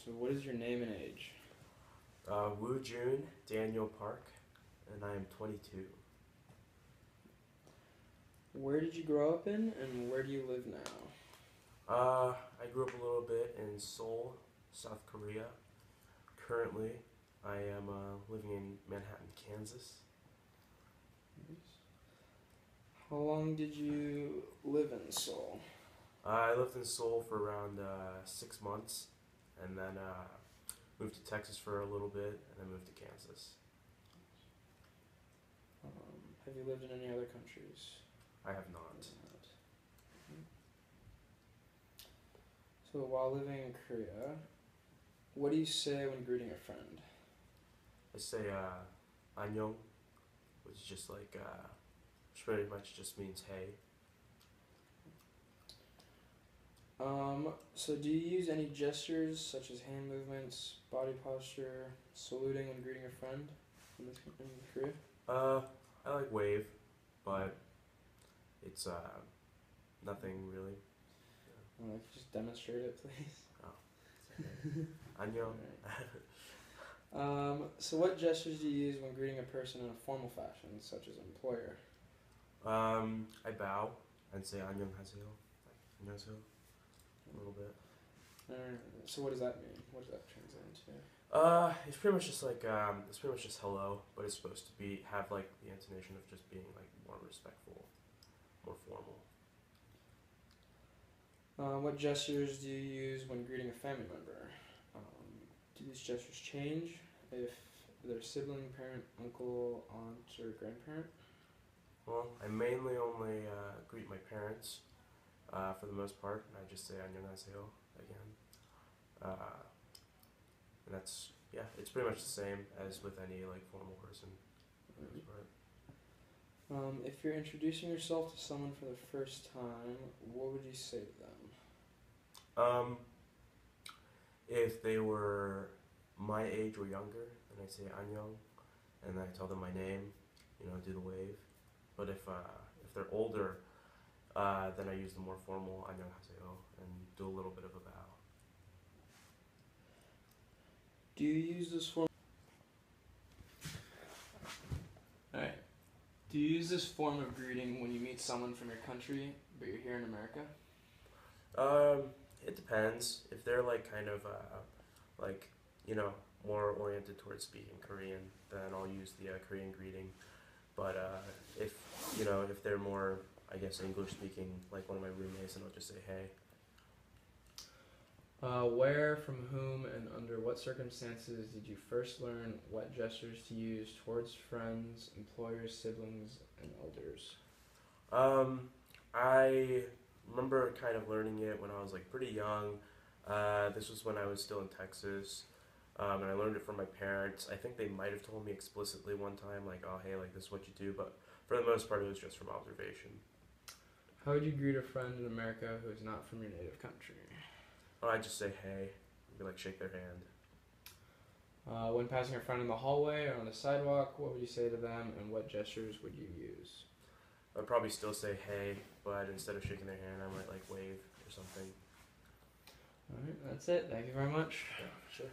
So what is your name and age? Woojun Daniel Park, and I am 22. Where did you grow up in, and where do you live now? I grew up a little bit in Seoul, South Korea. Currently, I am living in Manhattan, Kansas. How long did you live in Seoul? I lived in Seoul for around 6 months, and then moved to Texas for a little bit, and then moved to Kansas. Have you lived in any other countries? I have not. So while living in Korea, what do you say when greeting a friend? I say 안녕, which is just like, which pretty much just means hey. So do you use any gestures such as hand movements, body posture, saluting when greeting a friend in Korea? I like wave, but it's nothing really. Can you just demonstrate it, please? Oh, 안녕. So what gestures do you use when greeting a person in a formal fashion, such as an employer? I bow and say 안녕하세요, like 안녕하세요, a little bit. So what does that mean? What does that translate into? It's pretty much just like it's pretty much just hello, but it's supposed to have like the intonation of just being like more respectful, more formal. What gestures do you use when greeting a family member? Do these gestures change if they're sibling, parent, uncle, aunt, or grandparent? Well, I mainly only greet my parents for the most part, and I just say 안녕하세요 again. And that's, yeah, it's pretty much the same as with any like formal person for the most part. If you're introducing yourself to someone for the first time, what would you say to them? If they were my age or younger, then I say 안녕, and then I tell them my name, do the wave. But if they're older, then I use the more formal 안녕하세요 and do a little bit of a bow. Do you use this form? Alright. Do you use this form of greeting when you meet someone from your country, but you're here in America? It depends. If they're like kind of like more oriented towards speaking Korean, then I'll use the Korean greeting. But if they're more, I guess, English speaking, like one of my roommates, then I'll just say hey. Where, from whom, and under what circumstances did you first learn what gestures to use towards friends, employers, siblings, and elders? I remember kind of learning it when I was like pretty young. This was when I was still in Texas, and I learned it from my parents. I think they might have told me explicitly one time, like, oh hey, like this is what you do, but for the most part it was just from observation. How would you greet a friend in America who is not from your native country? Oh, I just say hey, maybe like shake their hand. When passing a friend in the hallway or on the sidewalk, what would you say to them, and what gestures would you use? I'd probably still say hey, but instead of shaking their hand, I might like wave or something. Alright, that's it. Thank you very much. Yeah, sure.